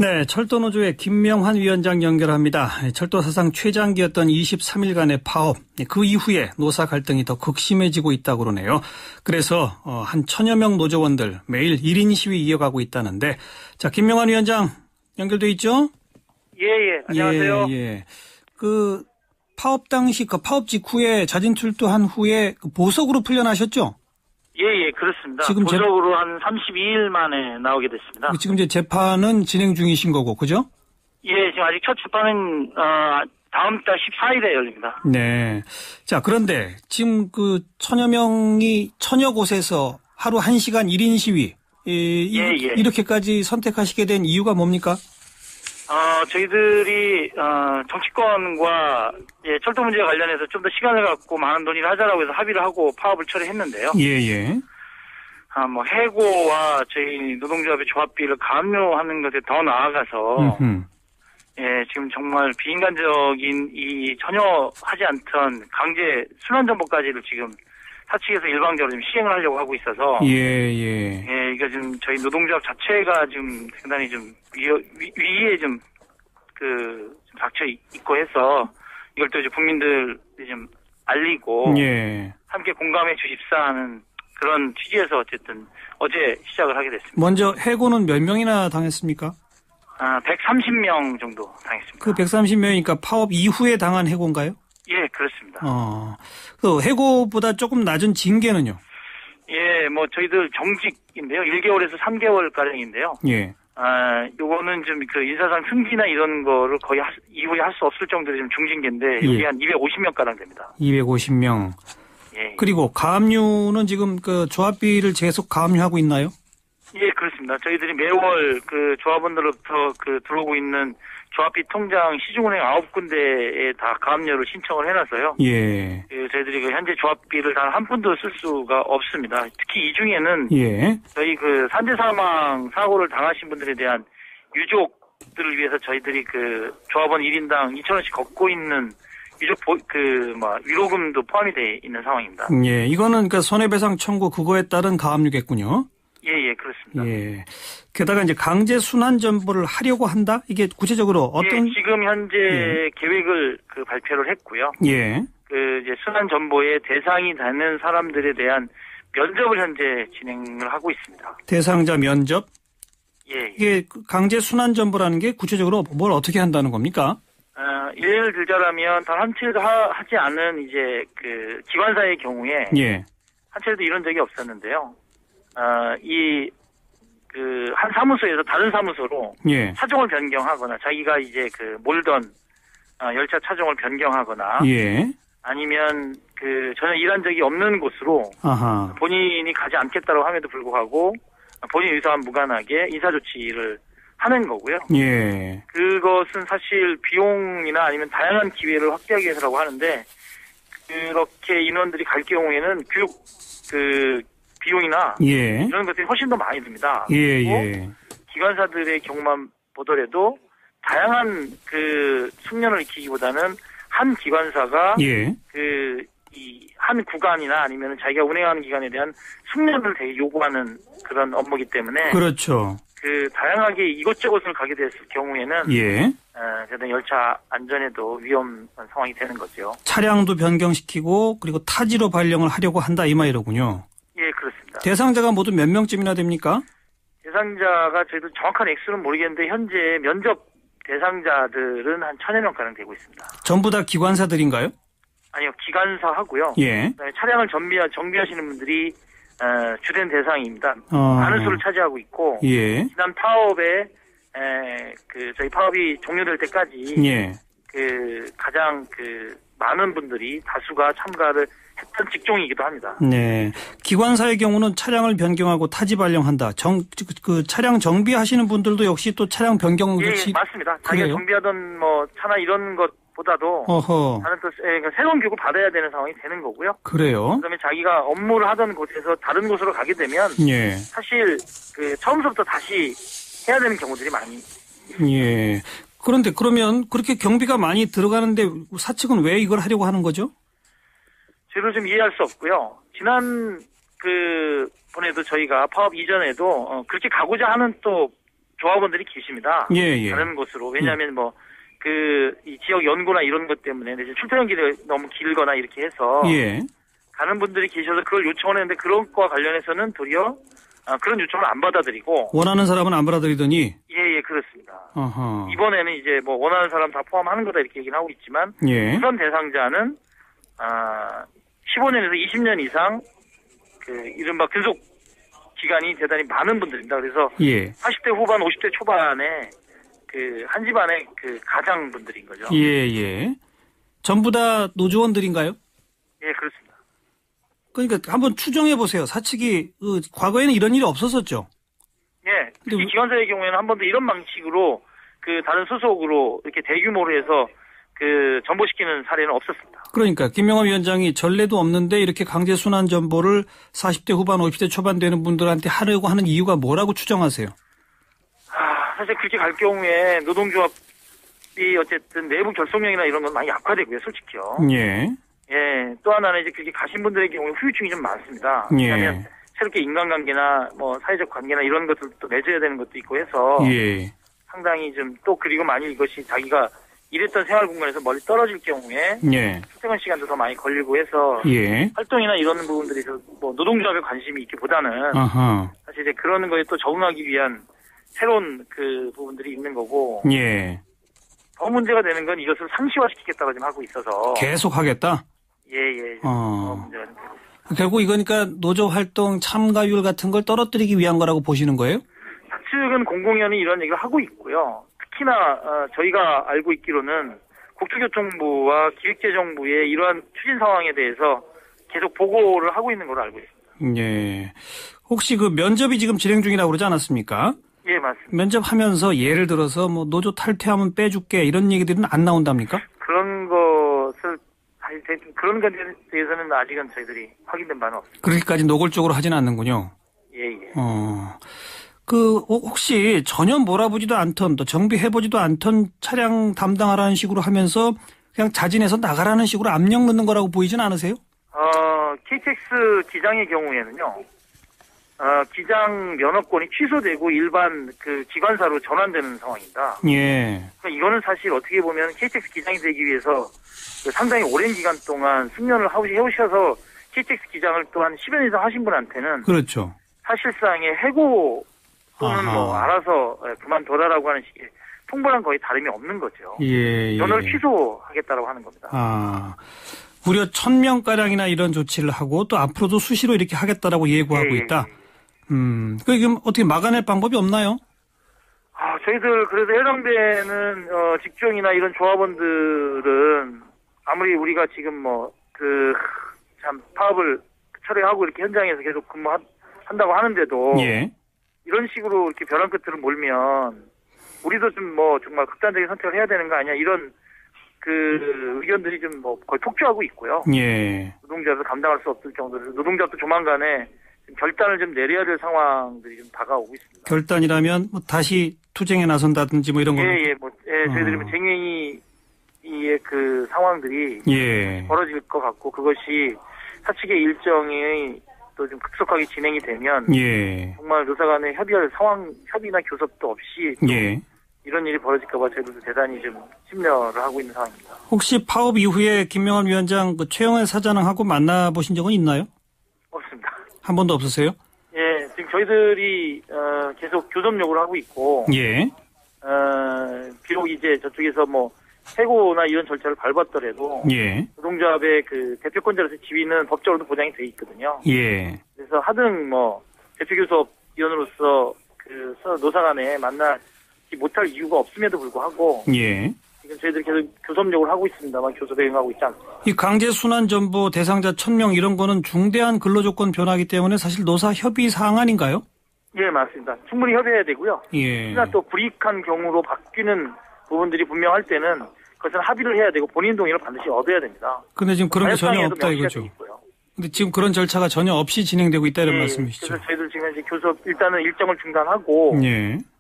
네, 철도노조의 김명환 위원장 연결합니다. 철도 사상 최장기였던 23일간의 파업, 그 이후에 노사 갈등이 더 극심해지고 있다고 그러네요. 그래서 한 1000여 명 노조원들 매일 1인 시위 이어가고 있다는데, 자, 김명환 위원장 연결돼 있죠? 예, 안녕하세요. 예. 그 파업 당시, 그 파업 직후에 자진 출두한 후에 보석으로 풀려나셨죠? 예, 그렇습니다. 지금 보석으로 한 32일 만에 나오게 됐습니다. 지금 이제 재판은 진행 중이신 거고, 그죠? 예, 지금 아직 첫 재판은 다음 달 14일에 열립니다. 네. 자, 그런데 지금 그 1000여 명이 1000여 곳에서 하루 1시간 1인 시위 이렇게까지 선택하시게 된 이유가 뭡니까? 저희들이 정치권과 철도 문제와 관련해서 좀 더 시간을 갖고 많은 논의를 하자라고 해서 합의를 하고 파업을 처리했는데요. 예. 해고와 저희 노동조합의 조합비를 감료하는 것에 더 나아가서 지금 정말 비인간적인 이 전혀 하지 않던 강제 순환 정보까지를 지금 사측에서 일방적으로 지금 시행을 하려고 하고 있어서 이거 지금 저희 노동조합 자체가 지금 상당히 좀 위기에 좀 닥쳐 있고 해서 이걸 또 이제 국민들 좀 알리고 함께 공감해 주십사 하는 그런 취지에서 어쨌든 어제 시작을 하게 됐습니다. 먼저 해고는 몇 명이나 당했습니까? 130명 정도 당했습니다. 그 130명이니까 파업 이후에 당한 해고인가요? 예, 그렇습니다. 그 해고보다 조금 낮은 징계는요? 예, 저희들 정직인데요. 1개월에서 3개월 가량인데요. 예. 요거는 좀 그 인사상 승진이나 이런 거를 거의 이후에 할 수 없을 정도로 좀 중징계인데, 이게 한 250명 가량 됩니다. 250명. 예. 그리고 가압류는 지금 그 조합비를 계속 가압류하고 있나요? 예, 그렇습니다. 저희들이 매월 그 조합원들로부터 들어오고 있는 조합비 통장 시중은행 9군데에 다 가압류를 신청을 해놔서요. 예. 저희들이 현재 조합비를 단 한 푼도 쓸 수가 없습니다. 특히 이 중에는 저희 산재 사망 사고를 당하신 분들에 대한 유족들을 위해서 저희들이 조합원 1인당 2,000원씩 걷고 있는 유족 위로금도 포함이 돼 있는 상황입니다. 예, 이거는 손해배상 청구 그거에 따른 가압류겠군요. 예, 그렇습니다. 예. 게다가 이제 강제 순환 전보를 하려고 한다? 이게 구체적으로 어떤? 예, 지금 현재 계획을 발표를 했고요. 예. 이제 순환 전보의 대상이 되는 사람들에 대한 면접을 현재 진행을 하고 있습니다. 대상자 면접? 예. 이게 강제 순환 전보라는 게 구체적으로 뭘 어떻게 한다는 겁니까? 예를 들자라면 단 한 차례도 하지 않은 이제 기관사의 경우에 한 차례도 이런 적이 없었는데요. 한 사무소에서 다른 사무소로 차종을 변경하거나 자기가 이제 몰던 열차 차종을 변경하거나 아니면 전혀 일한 적이 없는 곳으로 본인이 가지 않겠다고 함에도 불구하고 본인 의사와 무관하게 인사조치를 하는 거고요. 예. 그것은 사실 비용이나 아니면 다양한 기회를 확대하기 위해서라고 하는데 그렇게 인원들이 갈 경우에는 교육 비용이나 이런 것들이 훨씬 더 많이 듭니다. 그리고 기관사들의 경우만 보더라도 다양한 숙련을 익히기보다는 한 기관사가 한 구간이나 아니면 자기가 운행하는 기관에 대한 숙련을 되게 요구하는 그런 업무이기 때문에 그렇죠. 다양하게 이곳저곳을 가게 됐을 경우에는 열차 안전에도 위험한 상황이 되는 거죠. 차량도 변경시키고 그리고 타지로 발령을 하려고 한다 이 말이로군요. 예, 그렇습니다. 대상자가 모두 몇 명쯤이나 됩니까? 대상자가 저희도 정확한 액수는 모르겠는데 현재 면접 대상자들은 한 1000여 명가량 되고 있습니다. 전부 다 기관사들인가요? 아니요, 기관사하고요. 그다음에 차량을 정비하시는 분들이 주된 대상입니다. 많은 수를 차지하고 있고 지난 파업에 저희 파업이 종료될 때까지 가장 많은 분들이 다수가 참가를 했던 직종이기도 합니다. 네. 기관사의 경우는 차량을 변경하고 타지 발령한다. 차량 정비하시는 분들도 역시 또 차량 변경 조치. 맞습니다. 자기가 정비하던 차나 이런 것보다도 다른 그러니까 새로운 교육을 받아야 되는 상황이 되는 거고요. 그래요. 그다음에 자기가 업무를 하던 곳에서 다른 곳으로 가게 되면 사실 처음부터 다시 해야 되는 경우들이 많이 있습니다. 그런데 그러면 그렇게 경비가 많이 들어가는데 사측은 왜 이걸 하려고 하는 거죠? 저희도 좀 이해할 수 없고요. 지난 번에도 저희가 파업 이전에도 그렇게 가고자 하는 또 조합원들이 계십니다. 예. 다른 곳으로. 왜냐하면 이 지역 연구나 이런 것 때문에 이제 출퇴근길이 너무 길거나 이렇게 해서 가는 분들이 계셔서 그걸 요청을 했는데 그런 거와 관련해서는 도리어 그런 요청을 안 받아들이고 원하는 사람은 안 받아들이더니 예, 그렇습니다. 어허. 이번에는 이제 원하는 사람 다 포함하는 거다 이렇게 얘기를 하고 있지만 우선 대상자는 15년에서 20년 이상 이른바 근속 기간이 대단히 많은 분들입니다. 그래서 40대 후반, 50대 초반에 한 집안의 가장분들인 거죠. 예. 전부 다 노조원들인가요? 예, 그렇습니다. 그러니까 한번 추정해 보세요. 사측이 과거에는 이런 일이 없었었죠. 예. 특히 기관사의 경우에는 한 번도 이런 방식으로 다른 소속으로 이렇게 대규모로 해서 전보시키는 사례는 없었습니다. 그러니까 김명환 위원장이 전례도 없는데 이렇게 강제 순환 전보를 40대 후반, 50대 초반 되는 분들한테 하려고 하는 이유가 뭐라고 추정하세요? 사실 그렇게 갈 경우에 노동조합이 어쨌든 내부 결속력이나 이런 건 많이 약화되고요, 솔직히요. 예. 또 하나는 이제 그렇게 가신 분들의 경우에 후유증이 좀 많습니다. 왜냐하면 새롭게 인간관계나 사회적 관계나 이런 것들도 맺어야 되는 것도 있고 해서 상당히 좀 그리고 만일 이것이 자기가 일했던 생활 공간에서 멀리 떨어질 경우에 출퇴근 시간도 더 많이 걸리고 해서 활동이나 이런 부분들이 노동조합에 관심이 있기보다는 사실 이제 그런 거에 또 적응하기 위한 새로운 부분들이 있는 거고 더 문제가 되는 건 이것을 상시화시키겠다고 지금 하고 있어서 계속 하겠다? 문제가 결국 이거니까 노조 활동 참가율 같은 걸 떨어뜨리기 위한 거라고 보시는 거예요? 사측은 공공연히 이런 얘기를 하고 있고요. 특히나 저희가 알고 있기로는 국토교통부와 기획재정부의 이러한 추진 상황에 대해서 계속 보고를 하고 있는 걸로 알고 있습니다. 예. 혹시 면접이 지금 진행 중이라고 그러지 않았습니까? 예, 맞습니다. 면접하면서 예를 들어서 노조 탈퇴하면 빼줄게 이런 얘기들은 안 나온답니까? 그런 것에 대해서는 아직은 저희들이 확인된 바는 없습니다. 그렇게까지 노골적으로 하지는 않는군요. 예. 혹시 전혀 몰아보지도 않던 또 정비해보지도 않던 차량 담당하라는 식으로 하면서 그냥 자진해서 나가라는 식으로 압력 넣는 거라고 보이진 않으세요? KTX 기장의 경우에는요. 기장 면허권이 취소되고 일반 기관사로 전환되는 상황입니다. 그러니까 이거는 사실 어떻게 보면 KTX 기장이 되기 위해서 상당히 오랜 기간 동안 숙련을 해오셔서 KTX 기장을 또 한 10년 이상 하신 분한테는 그렇죠. 사실상의 해고 또는 알아서 그만둬라라고 하는 식의 통보랑 거의 다름이 없는 거죠. 면허를 취소하겠다라고 하는 겁니다. 무려 1000명가량이나 이런 조치를 하고 또 앞으로도 수시로 이렇게 하겠다라고 예고하고 있다. 그럼 어떻게 막아낼 방법이 없나요? 저희들 그래도 해당되는 직종이나 이런 조합원들은 아무리 우리가 지금 파업을 철회하고 이렇게 현장에서 계속 근무한다고 하는데도 이런 식으로 이렇게 벼랑 끝으로 몰면 우리도 좀 정말 극단적인 선택을 해야 되는 거 아니야 이런 의견들이 좀 거의 폭주하고 있고요. 노동조합에서 감당할 수 없을 정도로 노동조합도 조만간에 결단을 좀 내려야 될 상황들이 좀 다가오고 있습니다. 결단이라면 다시 투쟁에 나선다든지 이런 거. 저희들이 쟁행위의 상황들이 벌어질 것 같고 그것이 사측의 일정이 또 좀 급속하게 진행이 되면 정말 노사 간에 협의나 교섭도 없이 이런 일이 벌어질까 봐 저희들도 대단히 좀 심려를 하고 있는 상황입니다. 혹시 파업 이후에 김명환 위원장 최영애 사장하고 만나보신 적은 있나요? 없습니다. 한 번도 없으세요? 지금 저희들이 계속 교섭 요구를 하고 있고 비록 이제 저쪽에서 해고나 이런 절차를 밟았더라도 노동조합의 대표권자로서 지위는 법적으로도 보장이 돼 있거든요. 그래서 하등 대표교섭위원으로서 노사 간에 만나지 못할 이유가 없음에도 불구하고 지금 저희들이 계속 교섭 요구를 하고 있습니다만 교섭에 응하고 있지 않습니다. 이 강제 순환 전보 대상자 1000명 이런 거는 중대한 근로조건 변화이기 때문에 사실 노사 협의 사항 아닌가요? 예, 맞습니다. 충분히 협의해야 되고요. 특히나 또 불이익한 경우로 바뀌는 부분들이 분명할 때는 그것은 합의를 해야 되고 본인 동의를 반드시 얻어야 됩니다. 그런데 지금 그런 게 전혀 없다 이거죠. 근데 지금 그런 절차가 전혀 없이 진행되고 있다 이런 말씀이시죠. 그래서 저희들 지금 이제 일단은 일정을 중단하고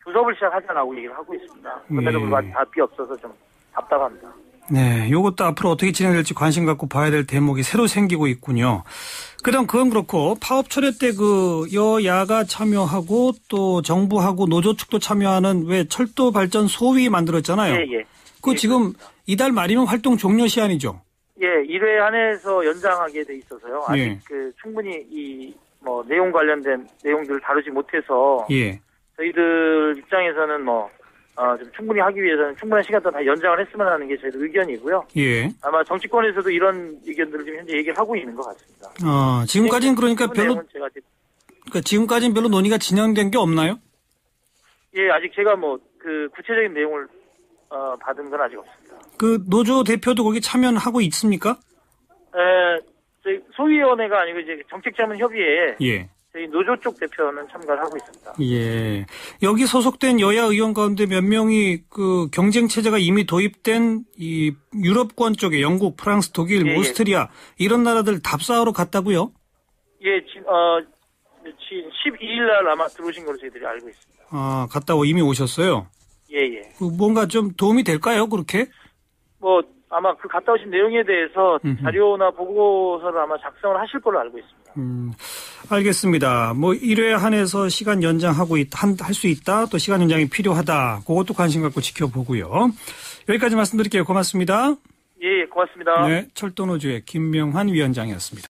교섭을 시작하자라고 얘기를 하고 있습니다. 그런데도 불구하고 답이 없어서 좀 답답합니다. 네, 요것도 앞으로 어떻게 진행될지 관심 갖고 봐야 될 대목이 새로 생기고 있군요. 그건 그렇고 파업 철회 때 그 여야가 참여하고 또 정부하고 노조 측도 참여하는 왜 철도 발전 소위 만들었잖아요. 예. 그 지금 이달 말이면 활동 종료 시한이죠. 예, 1회 안에서 연장하게 돼 있어서요. 아직 예. 충분히 내용 관련된 내용들을 다루지 못해서 예. 저희들 입장에서는 좀 충분히 하기 위해서는 충분한 시간 동안 다 연장을 했으면 하는 게 저희들 의견이고요. 예. 아마 정치권에서도 이런 의견들을 지금 현재 얘기를 하고 있는 것 같습니다. 지금까지는 그러니까 지금까지는 별로 논의가 진행된 게 없나요? 예, 아직 제가 구체적인 내용을 받은 건 아직 없습니다. 그 노조 대표도 거기 참여하고 있습니까? 저희 소위원회가 아니고 이제 정책자문협의회에 예. 저희 노조 쪽 대표는 참가를 하고 있습니다. 예. 여기 소속된 여야 의원 가운데 몇 명이 그 경쟁 체제가 이미 도입된 이 유럽권 쪽에 영국, 프랑스, 독일, 예, 오스트리아 이런 나라들 답사하러 갔다고요? 예, 12일 날 아마 들어오신 걸로 저희들이 알고 있습니다. 갔다 이미 오셨어요? 예. 뭔가 좀 도움이 될까요, 그렇게? 아마 그 갔다 오신 내용에 대해서 자료나 보고서를 아마 작성을 하실 걸로 알고 있습니다. 알겠습니다. 1회 한해서 시간 연장하고 할 수 있다, 또 시간 연장이 필요하다. 그것도 관심 갖고 지켜보고요. 여기까지 말씀드릴게요. 고맙습니다. 예, 고맙습니다. 네, 철도노조의 김명환 위원장이었습니다.